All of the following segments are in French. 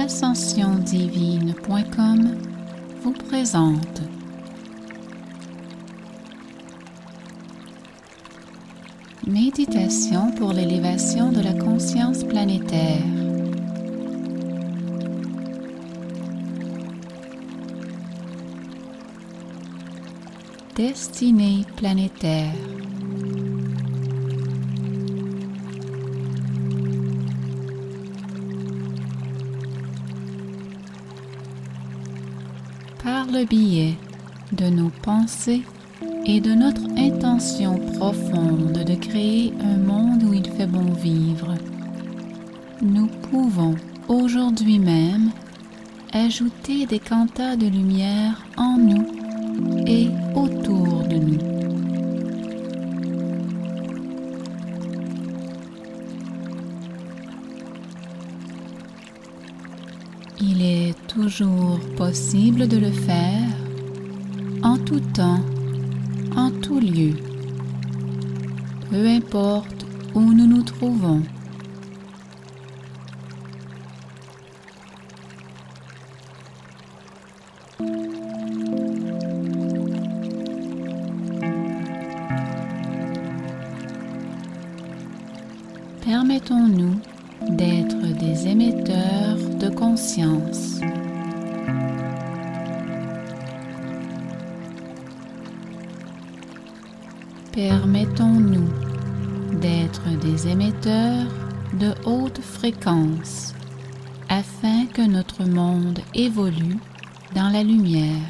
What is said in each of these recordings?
ascensiondivine.com vous présente Méditation pour l'élévation de la conscience planétaire. Destinée planétaire. Par le biais de nos pensées et de notre intention profonde de créer un monde où il fait bon vivre, nous pouvons aujourd'hui même ajouter des quantas de lumière en nous et autour de nous. Il est toujours possible de le faire en tout temps, en tout lieu, peu importe où nous nous trouvons. Permettons-nous d'être des émetteurs de conscience. Permettons-nous d'être des émetteurs de haute fréquence afin que notre monde évolue dans la lumière.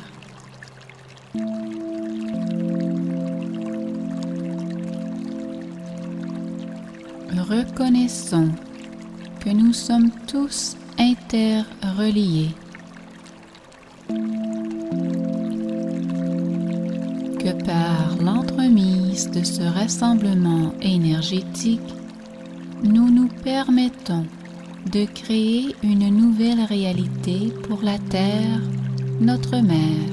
Reconnaissons que nous sommes tous interreliés, que par l'entremise de ce rassemblement énergétique, nous nous permettons de créer une nouvelle réalité pour la Terre, notre mère.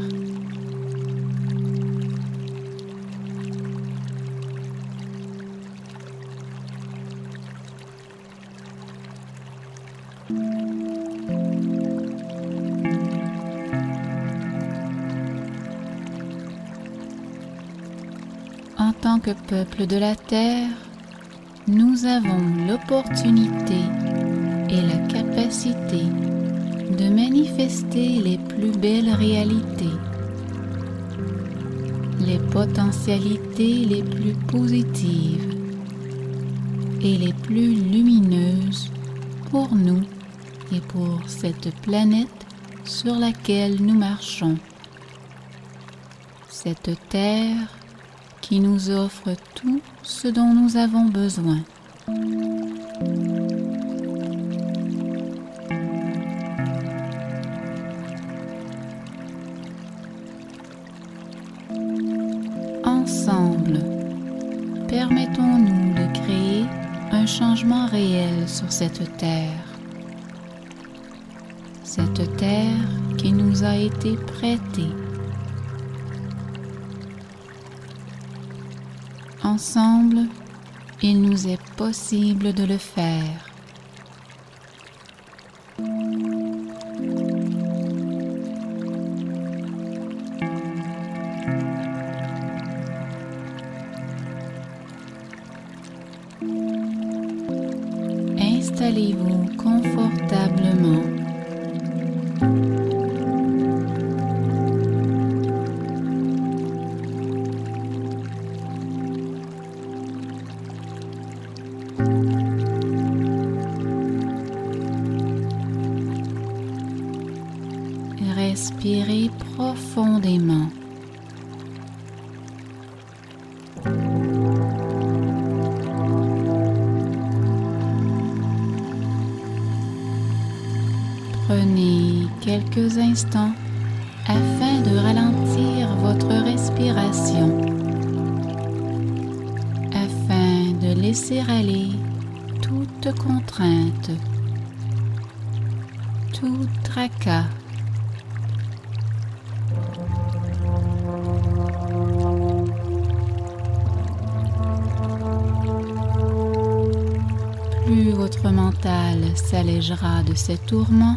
En tant que peuple de la Terre, nous avons l'opportunité et la capacité de manifester les plus belles réalités, les potentialités les plus positives et les plus lumineuses pour nous et pour cette planète sur laquelle nous marchons. Cette Terre qui nous offre tout ce dont nous avons besoin. Ensemble, permettons-nous de créer un changement réel sur cette Terre. Cette Terre qui nous a été prêtée. Ensemble, il nous est possible de le faire. Installez-vous confortablement. Respirez profondément. Prenez quelques instants afin de ralentir votre respiration, afin de laisser aller toute contrainte, tout tracas. Plus votre mental s'allégera de ses tourments,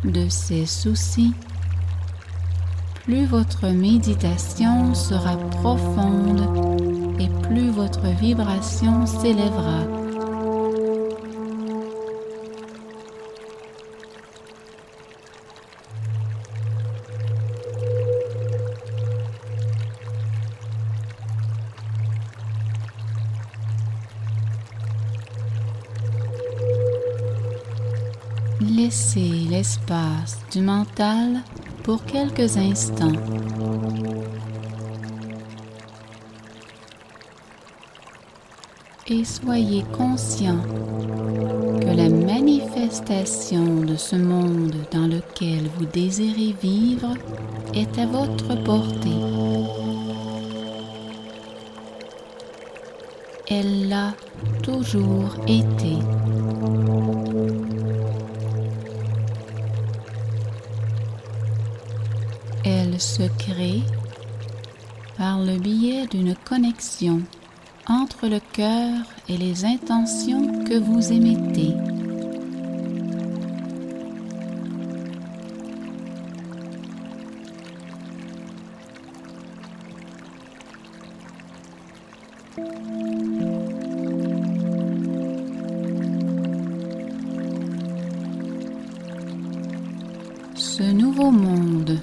de ses soucis, plus votre méditation sera profonde et plus votre vibration s'élèvera. Laissez l'espace du mental pour quelques instants. Et soyez conscient que la manifestation de ce monde dans lequel vous désirez vivre est à votre portée. Elle l'a toujours été. Elle se crée par le biais d'une connexion entre le cœur et les intentions que vous émettez. Ce nouveau monde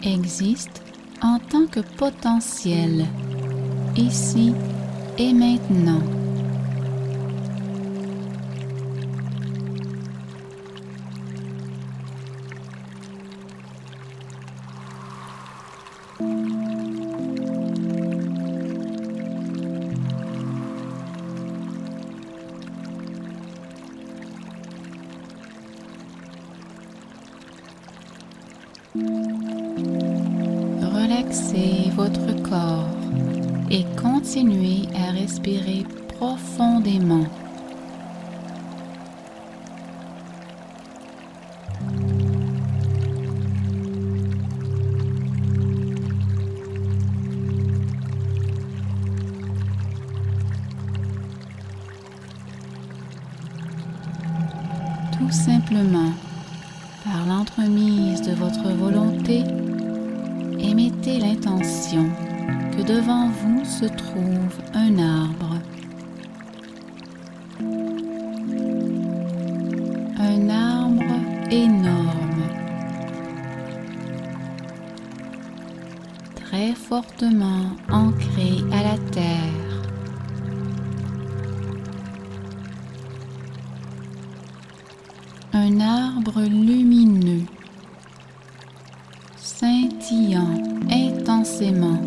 existe en tant que potentiel, ici et maintenant. Relaxez votre corps et continuez à respirer profondément. Tout simplement, par l'entremise de votre volonté, émettez l'intention que devant vous se trouve un arbre. Un arbre énorme, très fortement ancré à la terre. Un arbre lumineux, scintillant intensément.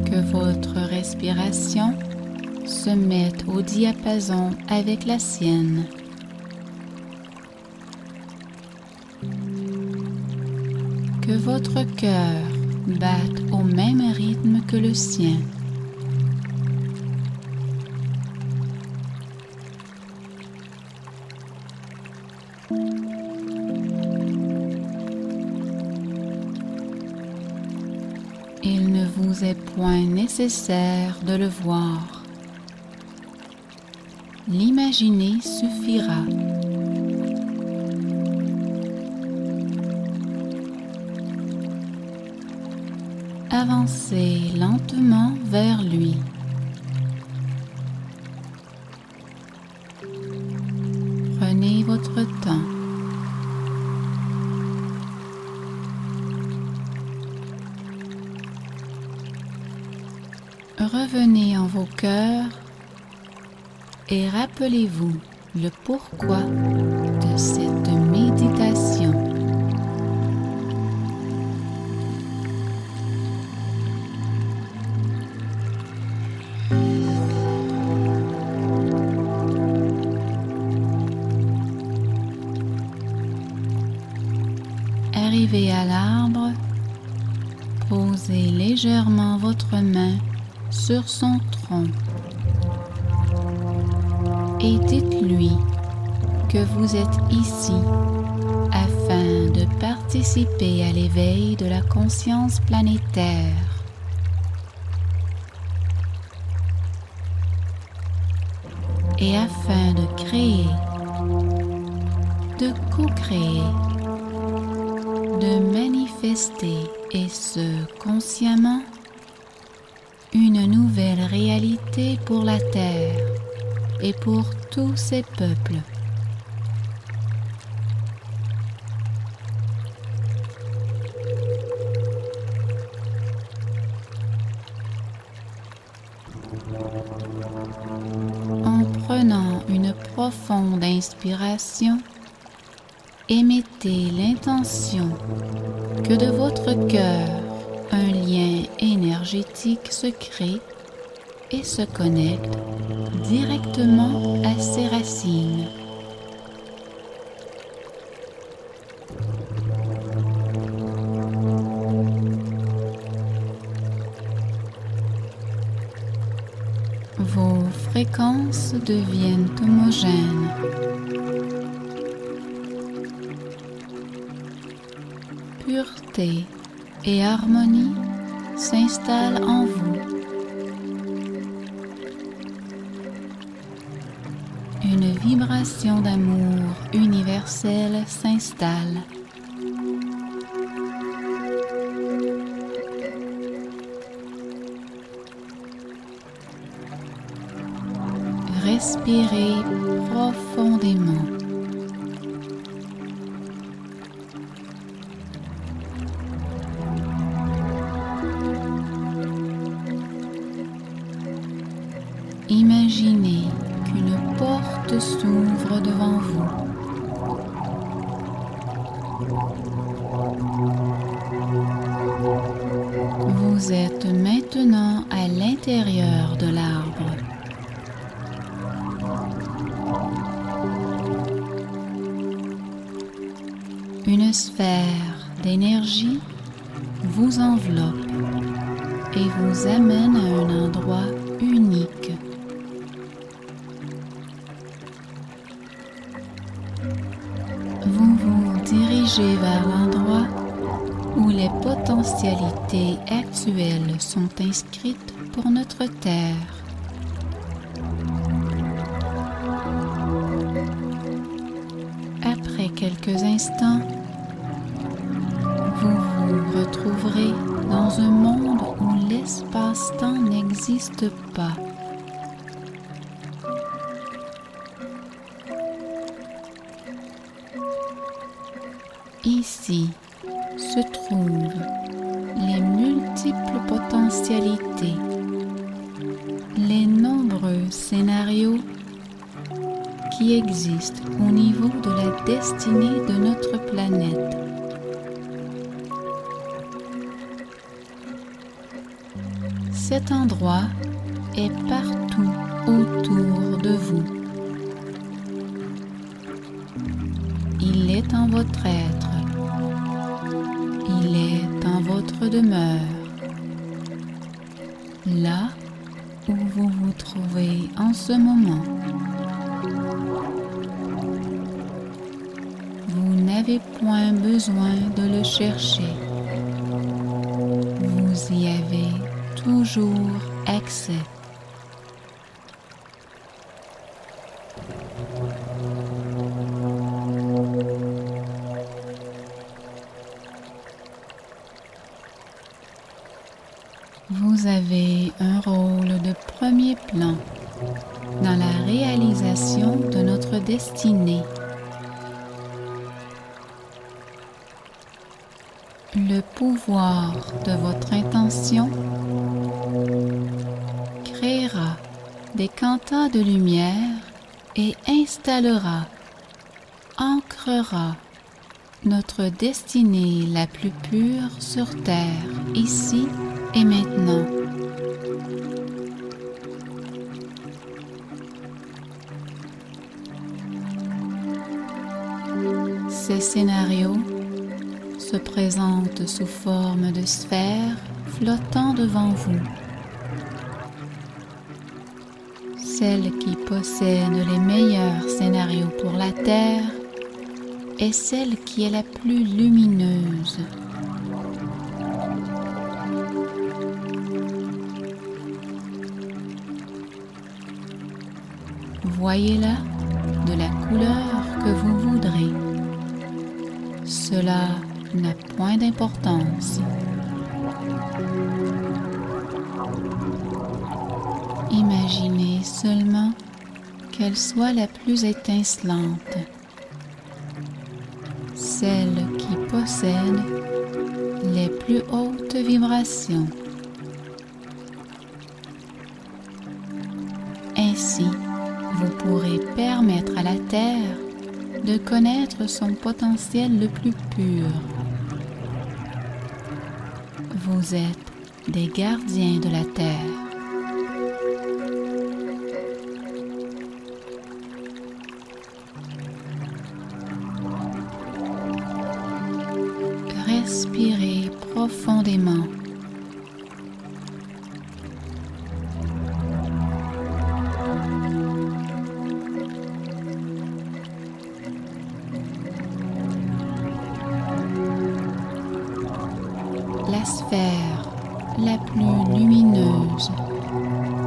Que votre respiration se mette au diapason avec la sienne. Que votre cœur batte au même rythme que le sien. Il ne vous est point nécessaire de le voir. L'imaginer suffira. Avancez lentement vers lui. Prenez votre temps. Revenez en vos cœurs et rappelez-vous le pourquoi de cette méditation. Arrivez à l'arbre, posez légèrement votre main sur son tronc et dites-lui que vous êtes ici afin de partager participer à l'éveil de la conscience planétaire. Et afin de créer, de co-créer, de manifester, et ce consciemment, une nouvelle réalité pour la Terre et pour tous ses peuples. En prenant une profonde inspiration, émettez l'intention que de votre cœur, un lien énergétique se crée et se connecte directement à ses racines. Vos fréquences deviennent homogènes. Pureté et harmonie s'installent en vous. Une vibration d'amour universel s'installe. Respirez profondément. Imaginez qu'une porte s'ouvre devant vous. Vous êtes maintenant à l'intérieur de l'arbre. Une sphère d'énergie vous enveloppe et vous amène à un endroit unique. Vous vous dirigez vers l'endroit où les potentialités actuelles sont inscrites pour notre Terre. Après quelques instants, vous vous retrouverez dans un monde où l'espace-temps n'existe pas. Ici se trouvent les multiples potentialités, les nombreux scénarios qui existent au niveau de la destinée de notre planète. Cet endroit est partout autour de vous. Il est en votre être. Il est en votre demeure. Là où vous vous trouvez en ce moment. Vous n'avez point besoin de le chercher. Vous y avez toujours accès. Vous avez un rôle de premier plan dans la réalisation de notre destinée. Le pouvoir de votre intention créera des quantas de lumière et installera, ancrera notre destinée la plus pure sur Terre, ici et maintenant. Ces scénarios se présentent sous forme de sphères flottant devant vous. Celle qui possède les meilleurs scénarios pour la Terre est celle qui est la plus lumineuse. Voyez-la de la couleur que vous voudrez. Cela n'a point d'importance. Imaginez seulement qu'elle soit la plus étincelante, celle qui possède les plus hautes vibrations. Ainsi, vous pourrez permettre à la Terre de connaître son potentiel le plus pur. Vous êtes des gardiens de la Terre. Respirez profondément. La sphère la plus lumineuse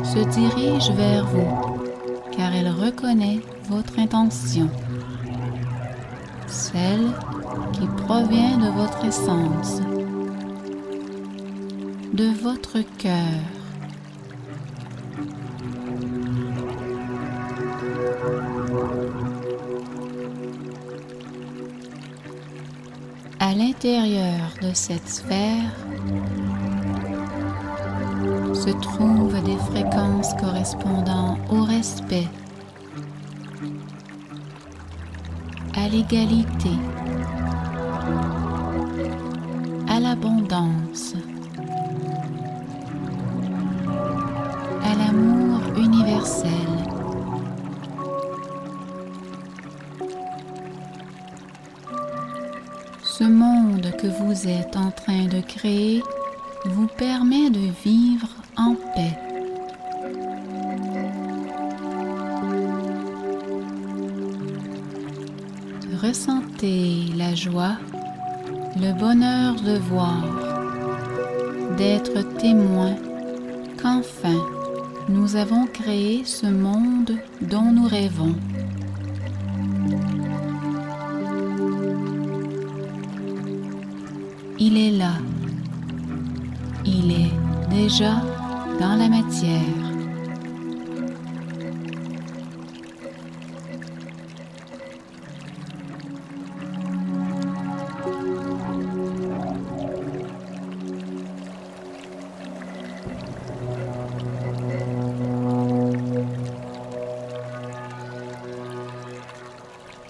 se dirige vers vous car elle reconnaît votre intention, celle qui provient de votre essence, de votre cœur. À l'intérieur de cette sphère se trouvent des fréquences correspondant au respect, à l'égalité, à l'abondance, à l'amour universel. Ce monde que vous êtes en train de créer vous permet de vivre en paix. Ressentez la joie, le bonheur de voir, d'être témoin qu'enfin nous avons créé ce monde dont nous rêvons. Il est là. Il est déjà dans la matière.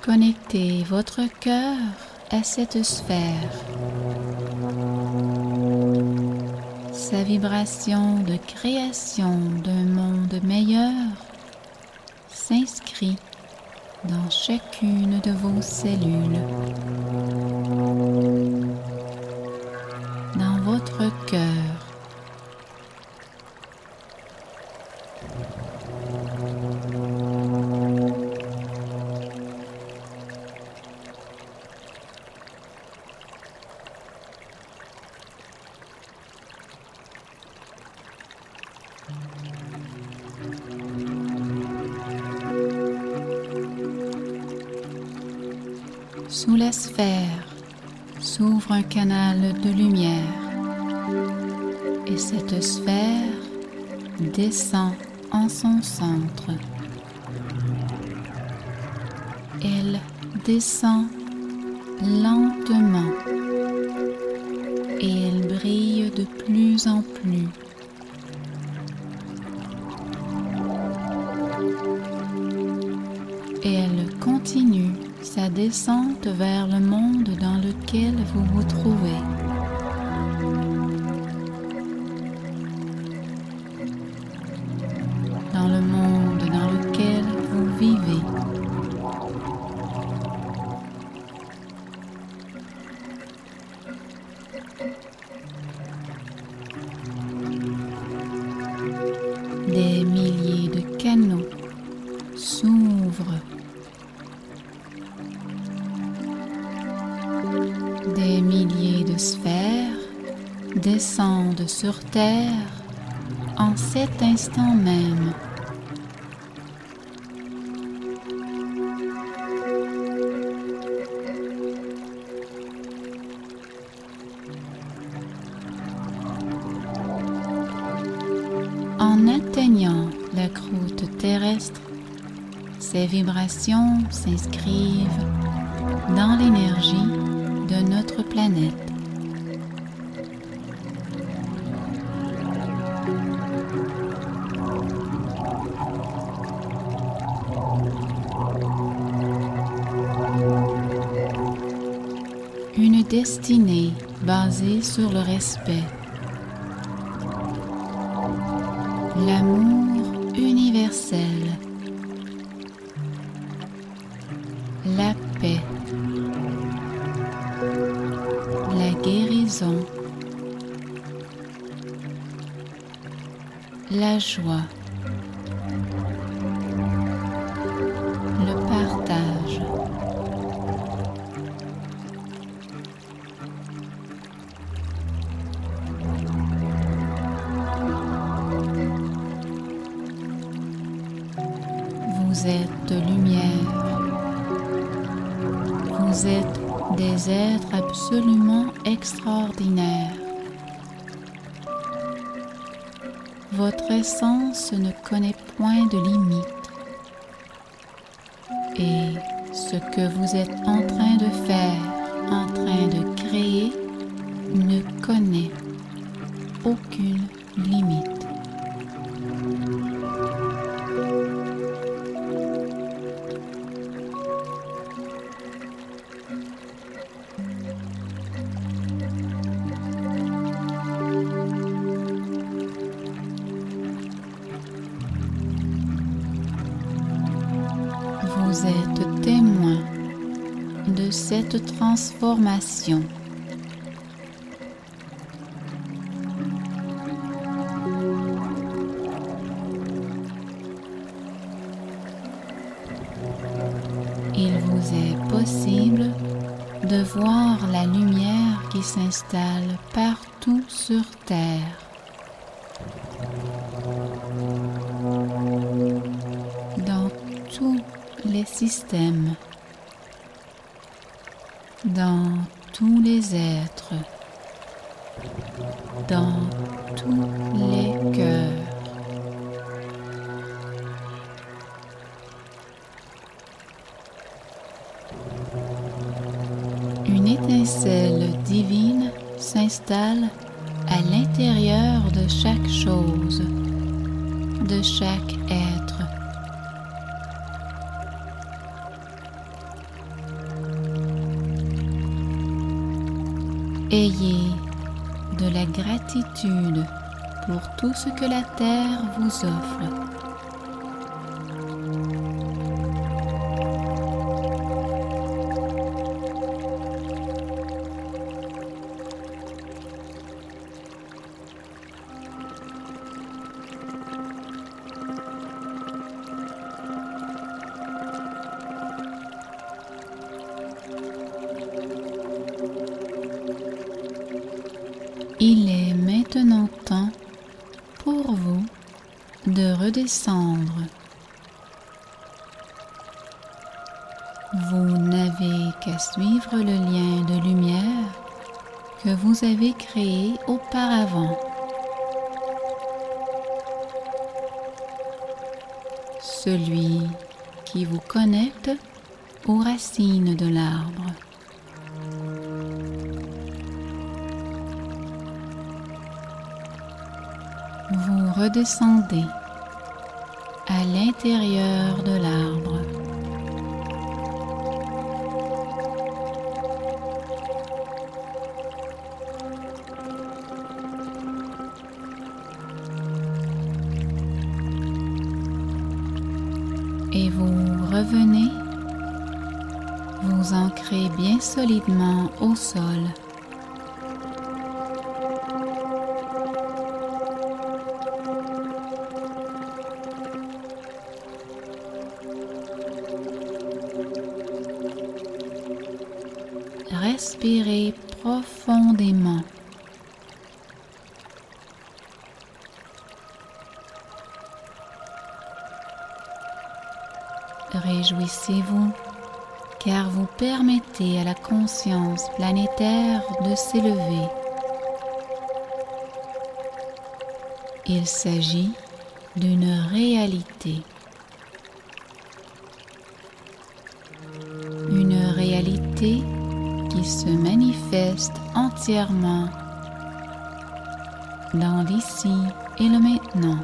Connectez votre cœur à cette sphère. Sa vibration de création d'un monde meilleur s'inscrit dans chacune de vos cellules, dans votre cœur. Sous la sphère s'ouvre un canal de lumière et cette sphère descend en son centre. Elle descend lentement et elle brille de plus en plus. Et elle continue sa descente vers le monde dans lequel vous vous trouvez. Dans le monde dans lequel vous vivez. Des milliers de canaux s'ouvrent Des milliers de sphères descendent sur Terre en cet instant même. En atteignant la croûte terrestre, ces vibrations s'inscrivent dans l'énergie de notre planète. Une destinée basée sur le respect, l'amour universel, la paix, la guérison, la joie, le partage. Vous êtes lumière. Vous êtes des êtres absolument extraordinaires. Votre essence ne connaît point de limite. Et ce que vous êtes en train de faire, en train de créer, ne connaît aucune limite. Vous êtes témoin de cette transformation. Il vous est possible de voir la lumière qui s'installe partout sur Terre. Dans tous les systèmes, dans tous les êtres, dans tous les cœurs. Une étincelle divine s'installe à l'intérieur de chaque chose, de chaque être. Ayez de la gratitude pour tout ce que la Terre vous offre. Il est maintenant temps pour vous de redescendre. Vous n'avez qu'à suivre le lien de lumière que vous avez créé auparavant. Celui qui vous connecte aux racines de l'arbre. Vous redescendez à l'intérieur de l'arbre. Et vous revenez, vous ancrez bien solidement au sol. Respirez profondément. Réjouissez-vous, car vous permettez à la conscience planétaire de s'élever. Il s'agit d'une réalité. Une réalité qui se manifeste entièrement dans l'ici et le maintenant.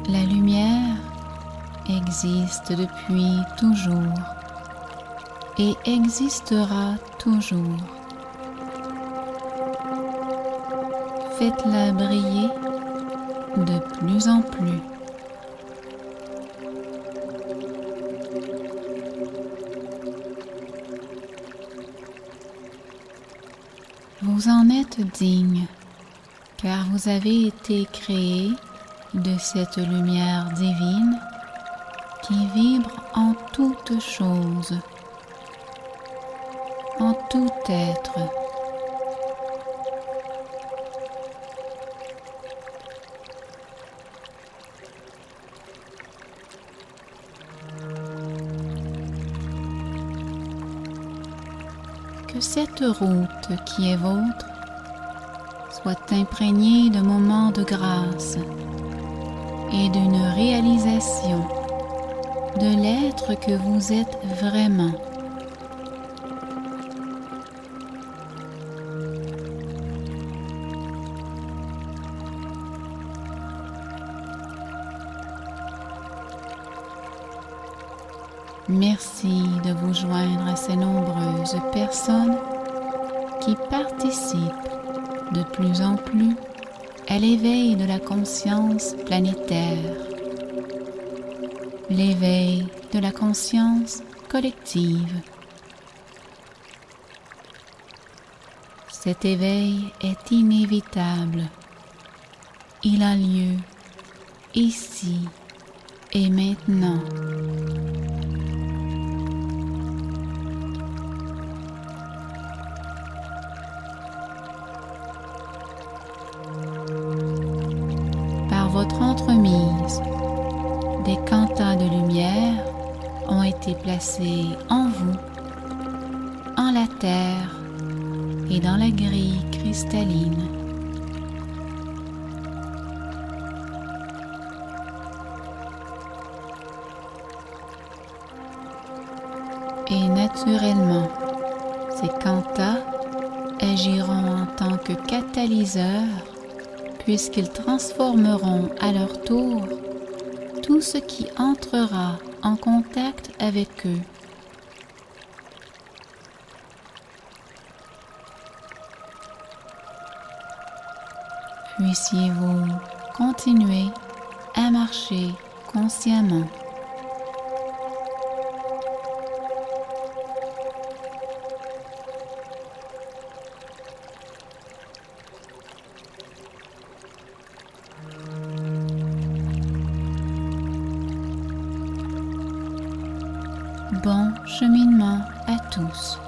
La lumière existe depuis toujours et existera toujours. Faites-la briller de plus en plus. Vous en êtes digne, car vous avez été créé de cette lumière divine qui vibre en toutes choses, en tout être. Que cette route qui est vôtre soit imprégnée de moments de grâce et d'une réalisation de l'être que vous êtes vraiment. Merci de vous joindre à ces nombreuses personnes qui participent de plus en plus à l'éveil de la conscience planétaire, l'éveil de la conscience collective. Cet éveil est inévitable. Il a lieu ici et maintenant. Votre entremise, des quantas de lumière ont été placés en vous, en la terre et dans la grille cristalline. Et naturellement, ces quantas agiront en tant que catalyseurs puisqu'ils transformeront à leur tour tout ce qui entrera en contact avec eux. Puissiez-vous continuer à marcher consciemment. Bon cheminement à tous.